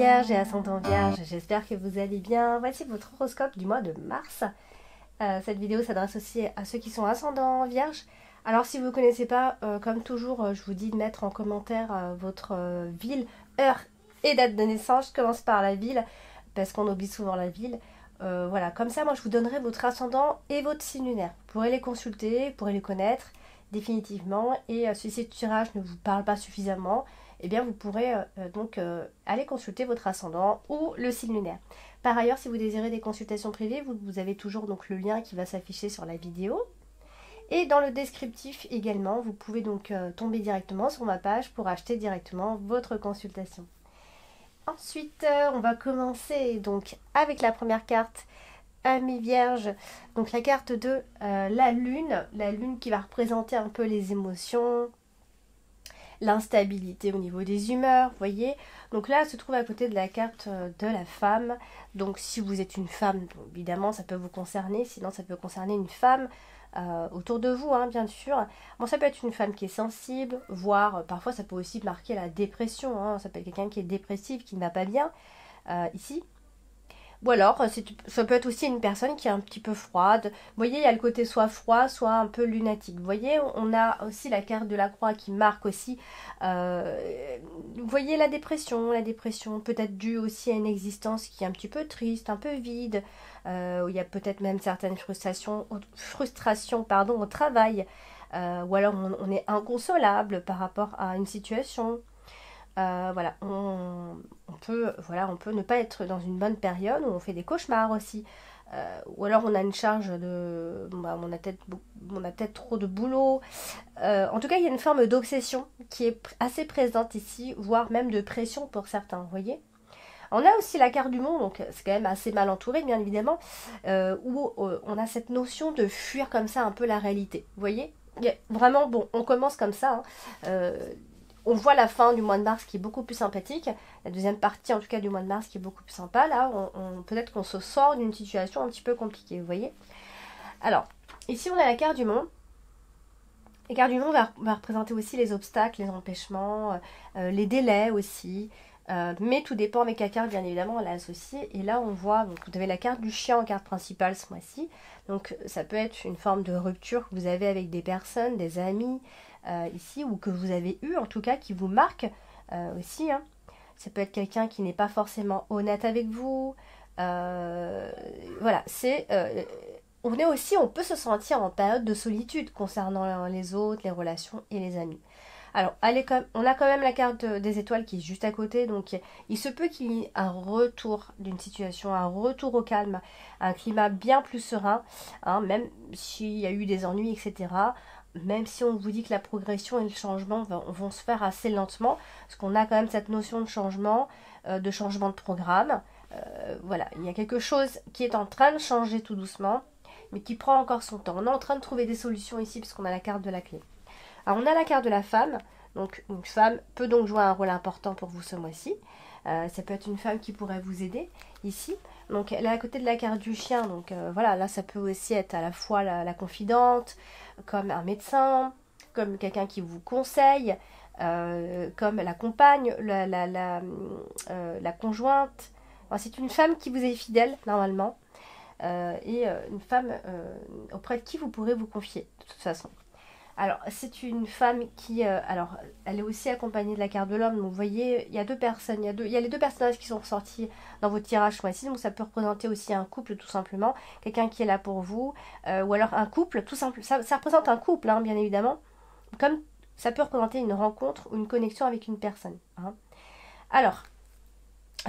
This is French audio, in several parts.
Vierge et ascendant Vierge, j'espère que vous allez bien. Voici votre horoscope du mois de mars. Cette vidéo s'adresse aussi à ceux qui sont ascendants Vierge. Alors si vous ne connaissez pas, comme toujours, je vous dis de mettre en commentaire votre ville, heure et date de naissance. Je commence par la ville, parce qu'on oublie souvent la ville. Voilà, comme ça, moi je vous donnerai votre ascendant et votre signe lunaire. Vous pourrez les consulter, vous pourrez les connaître définitivement. Et si ce tirage ne vous parle pas suffisamment, eh bien vous pourrez aller consulter votre ascendant ou le signe lunaire. Par ailleurs, si vous désirez des consultations privées, vous avez toujours donc le lien qui va s'afficher sur la vidéo. Et dans le descriptif également, vous pouvez donc tomber directement sur ma page pour acheter directement votre consultation. Ensuite, on va commencer donc avec la première carte, Amis Vierges, donc la carte de la lune qui va représenter un peu les émotions, l'instabilité au niveau des humeurs, vous voyez. Donc là, elle se trouve à côté de la carte de la femme. Donc si vous êtes une femme, évidemment, ça peut vous concerner. Sinon, ça peut concerner une femme autour de vous, hein, bien sûr. Bon, ça peut être une femme qui est sensible, voire parfois ça peut aussi marquer la dépression. Hein. Ça peut être quelqu'un qui est dépressif, qui ne va pas bien, ici. Ou alors, ça peut être aussi une personne qui est un petit peu froide. Vous voyez, il y a le côté soit froid, soit un peu lunatique. Vous voyez, on a aussi la carte de la croix qui marque aussi, vous voyez, la dépression peut être due aussi à une existence qui est un petit peu triste, un peu vide, où il y a peut-être même certaines frustrations au travail, ou alors on est inconsolable par rapport à une situation. Voilà, on peut ne pas être dans une bonne période, où on fait des cauchemars aussi. Ou alors on a une charge de... on a peut-être trop de boulot. En tout cas, il y a une forme d'obsession qui est assez présente ici, voire même de pression pour certains, vous voyez. On a aussi la carte du monde, donc c'est quand même assez mal entouré, bien évidemment, où on a cette notion de fuir comme ça un peu la réalité, vous voyez. Vraiment, bon, on commence comme ça, hein. On voit la fin du mois de mars qui est beaucoup plus sympathique. La deuxième partie, en tout cas, du mois de mars qui est beaucoup plus sympa. Là, peut-être qu'on se sort d'une situation un petit peu compliquée, vous voyez. Alors, ici, on a la carte du monde. La carte du monde va représenter aussi les obstacles, les empêchements, les délais aussi. Mais tout dépend avec la carte, bien évidemment, elle est associée. Et là, on voit, donc, vous avez la carte du chien en carte principale ce mois-ci. Donc, ça peut être une forme de rupture que vous avez avec des personnes, des amis, ici, ou que vous avez eu, en tout cas, qui vous marque aussi. Hein. Ça peut être quelqu'un qui n'est pas forcément honnête avec vous. Voilà, on peut se sentir en période de solitude concernant les autres, les relations et les amis. Alors, on a quand même la carte des étoiles qui est juste à côté, donc il se peut qu'il y ait un retour d'une situation, un retour au calme, un climat bien plus serein, hein, même s'il y a eu des ennuis, etc. Même si on vous dit que la progression et le changement vont se faire assez lentement, parce qu'on a quand même cette notion de changement de programme. Voilà, il y a quelque chose qui est en train de changer tout doucement, mais qui prend encore son temps. On est en train de trouver des solutions ici, puisqu'on a la carte de la clé. Alors on a la carte de la femme, donc une femme peut donc jouer un rôle important pour vous ce mois-ci. Ça peut être une femme qui pourrait vous aider ici. Donc elle est à côté de la carte du chien, donc voilà, là ça peut aussi être à la fois la confidente, comme un médecin, comme quelqu'un qui vous conseille, comme la compagne, la conjointe. Enfin, c'est une femme qui vous est fidèle normalement, et une femme auprès de qui vous pourrez vous confier de toute façon. Alors, c'est une femme qui... alors, elle est aussi accompagnée de la carte de l'homme. Donc, vous voyez, il y a deux personnes. Il y a les deux personnages qui sont ressortis dans votre tirage ce mois-ci. Donc, ça peut représenter aussi un couple, tout simplement. Quelqu'un qui est là pour vous. Ou alors un couple, tout simplement. Ça représente un couple, hein, bien évidemment. Comme ça peut représenter une rencontre ou une connexion avec une personne. Hein. Alors,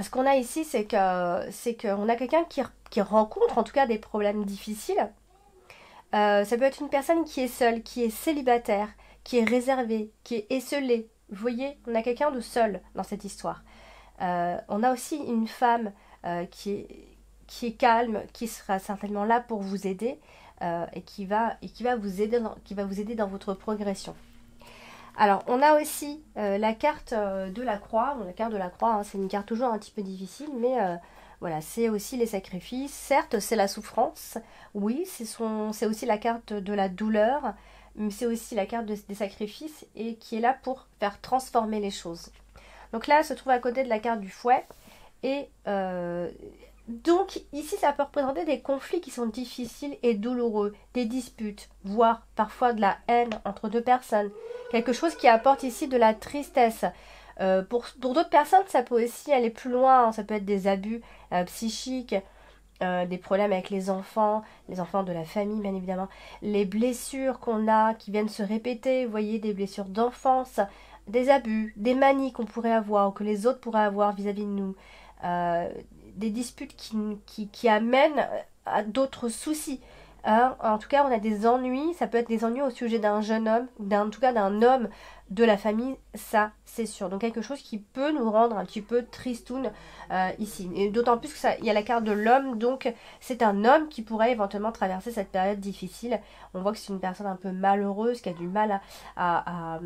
ce qu'on a ici, c'est qu'on a quelqu'un qui rencontre, en tout cas, des problèmes difficiles. Ça peut être une personne qui est seule, qui est célibataire, qui est réservée, qui est esseulée. Vous voyez, on a quelqu'un de seul dans cette histoire. On a aussi une femme qui est calme, qui sera certainement là pour vous aider et qui va vous aider dans votre progression. Alors, on a aussi la carte de la croix. Bon, la carte de la croix, hein, c'est une carte toujours un petit peu difficile, mais voilà, c'est aussi les sacrifices. Certes, c'est la souffrance. Oui, c'est aussi la carte de la douleur, mais c'est aussi la carte des sacrifices et qui est là pour faire transformer les choses. Donc là, elle se trouve à côté de la carte du fouet. Et donc ici ça peut représenter des conflits qui sont difficiles et douloureux, des disputes, voire parfois de la haine entre deux personnes. Quelque chose qui apporte ici de la tristesse. Pour d'autres personnes, ça peut aussi aller plus loin, hein. Ça peut être des abus psychiques, des problèmes avec les enfants de la famille bien évidemment, les blessures qu'on a qui viennent se répéter, vous voyez, des blessures d'enfance, des abus, des manies qu'on pourrait avoir ou que les autres pourraient avoir vis-à-vis de nous, euh, des disputes qui amènent à d'autres soucis. Hein. En tout cas, on a des ennuis, ça peut être des ennuis au sujet d'un jeune homme, ou en tout cas d'un homme de la famille, ça c'est sûr. Donc quelque chose qui peut nous rendre un petit peu tristoun ici. Et d'autant plus que ça, il y a la carte de l'homme, donc c'est un homme qui pourrait éventuellement traverser cette période difficile. On voit que c'est une personne un peu malheureuse, qui a du mal à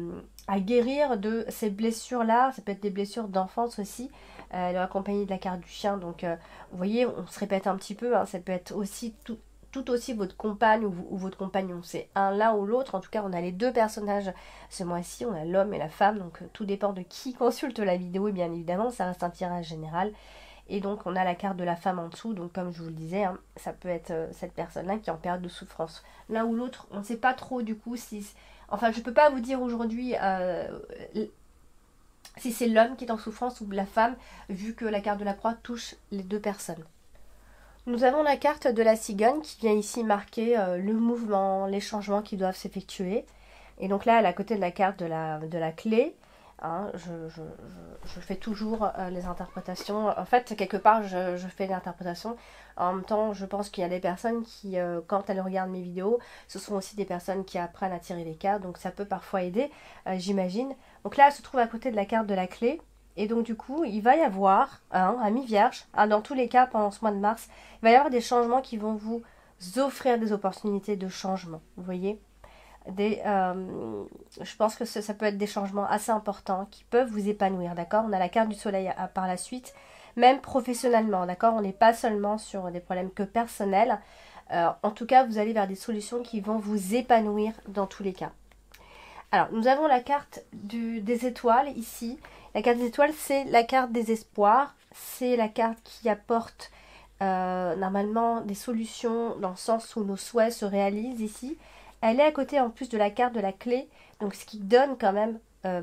guérir de ces blessures-là. Ça peut être des blessures d'enfance aussi. Elle est accompagnée de la carte du chien, donc vous voyez, on se répète un petit peu, hein. Ça peut être aussi tout aussi votre compagne ou votre compagnon. C'est un l'un ou l'autre. En tout cas, on a les deux personnages ce mois-ci. On a l'homme et la femme. Donc, tout dépend de qui consulte la vidéo. Et bien évidemment, ça reste un tirage général. Et donc, on a la carte de la femme en dessous. Donc, comme je vous le disais, hein, ça peut être cette personne-là qui est en période de souffrance. L'un ou l'autre, on ne sait pas trop du coup si... Enfin, je ne peux pas vous dire aujourd'hui si c'est l'homme qui est en souffrance ou la femme, vu que la carte de la croix touche les deux personnes. Nous avons la carte de la cigogne qui vient ici marquer le mouvement, les changements qui doivent s'effectuer. Et donc là, elle est à côté de la carte de la clé. Hein, je fais toujours les interprétations. En fait, quelque part, je fais l'interprétation. En même temps, je pense qu'il y a des personnes qui, quand elles regardent mes vidéos, ce sont aussi des personnes qui apprennent à tirer les cartes. Donc ça peut parfois aider, j'imagine. Donc là, elle se trouve à côté de la carte de la clé. Et donc du coup, il va y avoir, hein, à mi-vierge, hein, dans tous les cas pendant ce mois de mars, il va y avoir des changements qui vont vous offrir des opportunités de changement. Vous voyez, je pense que ça peut être des changements assez importants qui peuvent vous épanouir, d'accord. On a la carte du soleil par la suite, même professionnellement, d'accord. On n'est pas seulement sur des problèmes que personnels. En tout cas, vous allez vers des solutions qui vont vous épanouir dans tous les cas. Alors, nous avons la carte des étoiles ici. La carte des étoiles, c'est la carte des espoirs. C'est la carte qui apporte normalement des solutions dans le sens où nos souhaits se réalisent ici. Elle est à côté en plus de la carte de la clé, donc ce qui donne quand même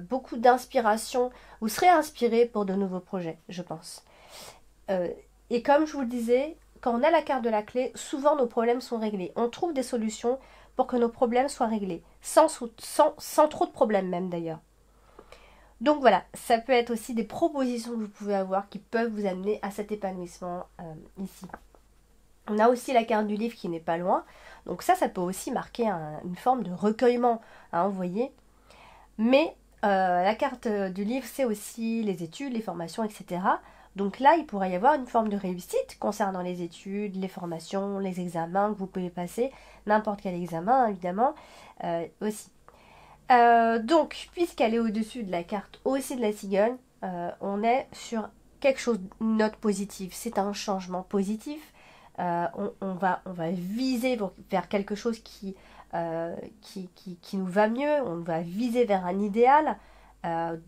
beaucoup d'inspiration. Vous serez inspiré pour de nouveaux projets, je pense. Et comme je vous le disais, quand on a la carte de la clé, souvent nos problèmes sont réglés. On trouve des solutions pour que nos problèmes soient réglés, sans trop de problèmes même d'ailleurs. Donc voilà, ça peut être aussi des propositions que vous pouvez avoir qui peuvent vous amener à cet épanouissement ici. On a aussi la carte du livre qui n'est pas loin. Donc ça peut aussi marquer une forme de recueillement, hein, vous voyez. Mais la carte du livre, c'est aussi les études, les formations, etc. Donc là, il pourrait y avoir une forme de réussite concernant les études, les formations, les examens que vous pouvez passer. N'importe quel examen, évidemment, aussi. Donc, puisqu'elle est au-dessus de la carte aussi de la cigogne, on est sur quelque chose, une note positive. C'est un changement positif. On va viser vers quelque chose qui nous va mieux. On va viser vers un idéal.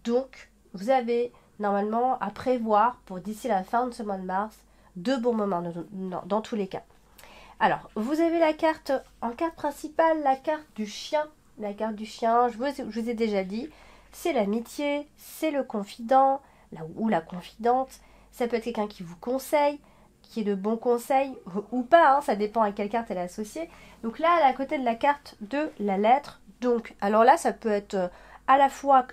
Donc, vous avez normalement à prévoir pour d'ici la fin de ce mois de mars de bons moments dans tous les cas. Alors, vous avez la carte, en carte principale, la carte du chien. La carte du chien, je vous ai déjà dit, c'est l'amitié, c'est le confident, ou la confidente. Ça peut être quelqu'un qui vous conseille, qui est de bons conseils, ou pas, hein, ça dépend à quelle carte elle est associée. Donc là, elle est à côté de la carte de la lettre. Donc, alors là, ça peut être à la fois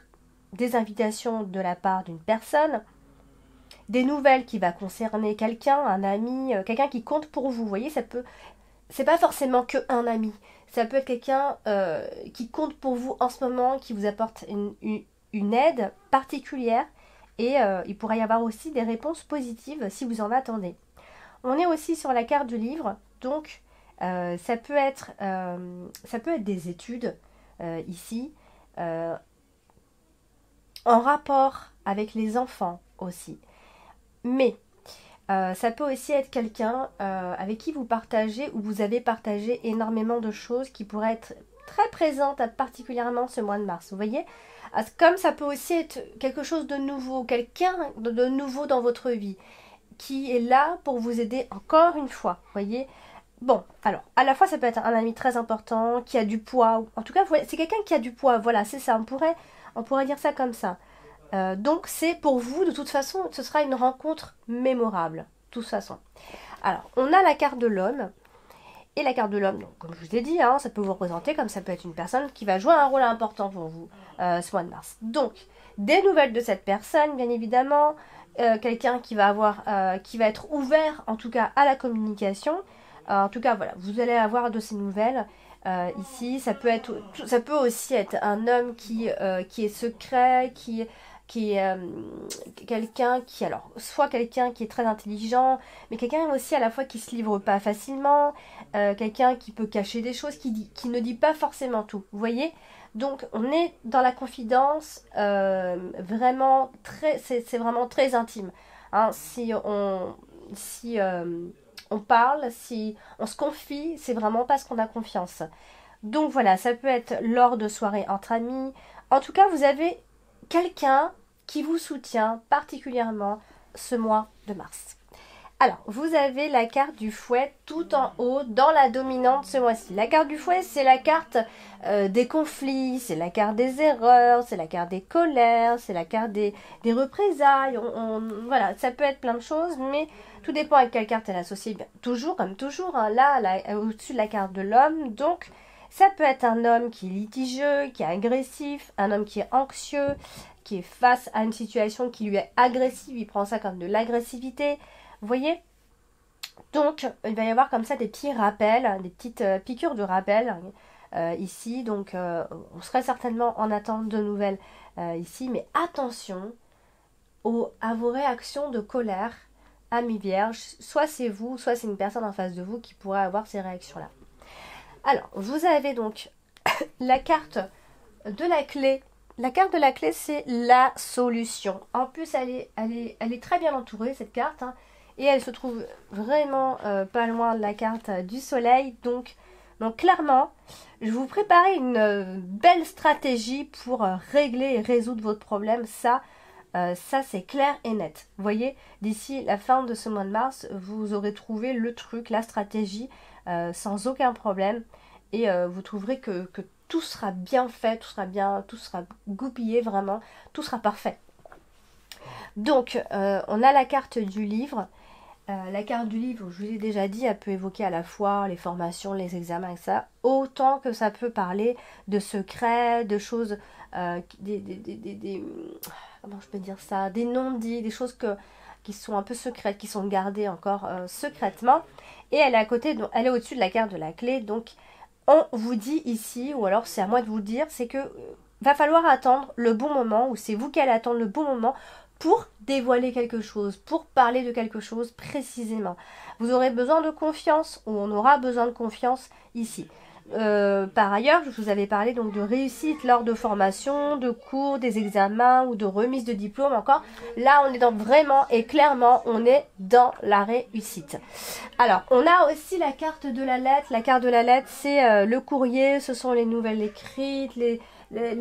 des invitations de la part d'une personne, des nouvelles qui va concerner quelqu'un, un ami, quelqu'un qui compte pour vous. Vous voyez, c'est pas forcément que un ami. Ça peut être quelqu'un qui compte pour vous en ce moment, qui vous apporte une aide particulière. Et il pourrait y avoir aussi des réponses positives si vous en attendez. On est aussi sur la carte du livre. Donc, ça peut être des études ici. En rapport avec les enfants aussi. Mais ça peut aussi être quelqu'un avec qui vous partagez ou vous avez partagé énormément de choses qui pourraient être très présente particulièrement ce mois de mars. Vous voyez, comme ça peut aussi être quelque chose de nouveau, quelqu'un de nouveau dans votre vie qui est là pour vous aider encore une fois. Vous voyez. Bon, alors, à la fois, ça peut être un ami très important, qui a du poids. En tout cas, c'est quelqu'un qui a du poids. Voilà, c'est ça. On pourrait dire ça comme ça. Donc, c'est pour vous, de toute façon, ce sera une rencontre mémorable. De toute façon. Alors, on a la carte de l'homme. Et la carte de l'homme, donc, comme je vous ai dit, hein, ça peut vous représenter comme ça peut être une personne qui va jouer un rôle important pour vous ce mois de mars. Donc, des nouvelles de cette personne, bien évidemment. Quelqu'un qui va être ouvert, en tout cas, à la communication. En tout cas, voilà, vous allez avoir de ces nouvelles ici. Ça peut aussi être un homme qui est secret, qui est quelqu'un qui, alors, soit quelqu'un qui est très intelligent, mais quelqu'un aussi à la fois qui se livre pas facilement, quelqu'un qui peut cacher des choses, qui ne dit pas forcément tout. Vous voyez? Donc, on est dans la confidence, vraiment c'est vraiment très intime. Hein, si on parle, si on se confie, c'est vraiment parce qu'on a confiance. Donc voilà, ça peut être lors de soirées entre amis. En tout cas, vous avez quelqu'un qui vous soutient particulièrement ce mois de mars. Alors, vous avez la carte du fouet tout en haut dans la dominante ce mois-ci. La carte du fouet, c'est la carte des conflits, c'est la carte des erreurs, c'est la carte des colères, c'est la carte des représailles. Voilà, ça peut être plein de choses, mais tout dépend avec quelle carte elle est associée. Bien, toujours, comme toujours, hein, là, au-dessus de la carte de l'homme. Donc, ça peut être un homme qui est litigieux, qui est agressif, un homme qui est anxieux, qui est face à une situation qui lui est agressive, il prend ça comme de l'agressivité. Vous voyez? Donc, il va y avoir comme ça des petits rappels, des petites piqûres de rappel ici. Donc, on serait certainement en attente de nouvelles ici. Mais attention à vos réactions de colère, amis vierges. Soit c'est vous, soit c'est une personne en face de vous qui pourrait avoir ces réactions-là. Alors, vous avez donc la carte de la clé. La carte de la clé, c'est la solution. En plus, elle est très bien entourée, cette carte. Hein. Et elle se trouve vraiment pas loin de la carte du soleil. Donc clairement, je vous préparais une belle stratégie pour régler et résoudre votre problème. Ça c'est clair et net. Vous voyez, d'ici la fin de ce mois de mars, vous aurez trouvé le truc, la stratégie, sans aucun problème. Et vous trouverez que tout sera bien fait, tout sera goupillé vraiment, tout sera parfait. Donc, on a la carte du livre. La carte du livre, je vous ai déjà dit, elle peut évoquer à la fois les formations, les examens et ça, autant que ça peut parler de secrets, de choses, comment je peux dire ça, des non-dits, des choses qui sont un peu secrètes, qui sont gardées encore secrètement. Et elle est à côté, donc, elle est au-dessus de la carte de la clé, donc on vous dit ici, ou alors c'est à moi de vous le dire, c'est que va falloir attendre le bon moment, ou c'est vous qui allez attendre le bon moment pour dévoiler quelque chose, pour parler de quelque chose précisément. Vous aurez besoin de confiance, ou on aura besoin de confiance ici. Par ailleurs, je vous avais parlé donc de réussite lors de formation, de cours, des examens ou de remise de diplôme encore. Là, on est vraiment et clairement, on est dans la réussite. Alors, on a aussi la carte de la lettre. La carte de la lettre, c'est le courrier, ce sont les nouvelles écrites, les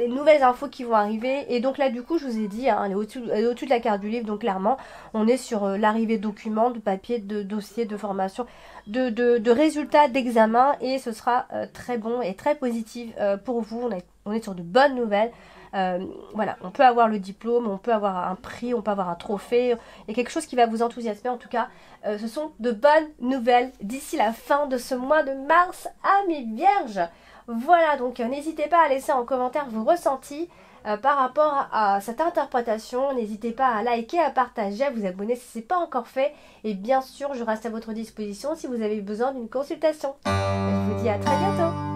nouvelles infos qui vont arriver. Et donc là, du coup, je vous ai dit, hein, elle est au-dessus de la carte du livre. Donc clairement, on est sur l'arrivée de documents, de papiers, de dossiers, de formation, de résultats d'examen. Et ce sera très bon et très positif pour vous. On est sur de bonnes nouvelles. Voilà, on peut avoir le diplôme, on peut avoir un prix, on peut avoir un trophée. Il y a quelque chose qui va vous enthousiasmer. En tout cas, ce sont de bonnes nouvelles d'ici la fin de ce mois de mars, amis vierges. Voilà, donc n'hésitez pas à laisser en commentaire vos ressentis par rapport à cette interprétation. N'hésitez pas à liker, à partager, à vous abonner si ce n'est pas encore fait. Et bien sûr, je reste à votre disposition si vous avez besoin d'une consultation. Je vous dis à très bientôt.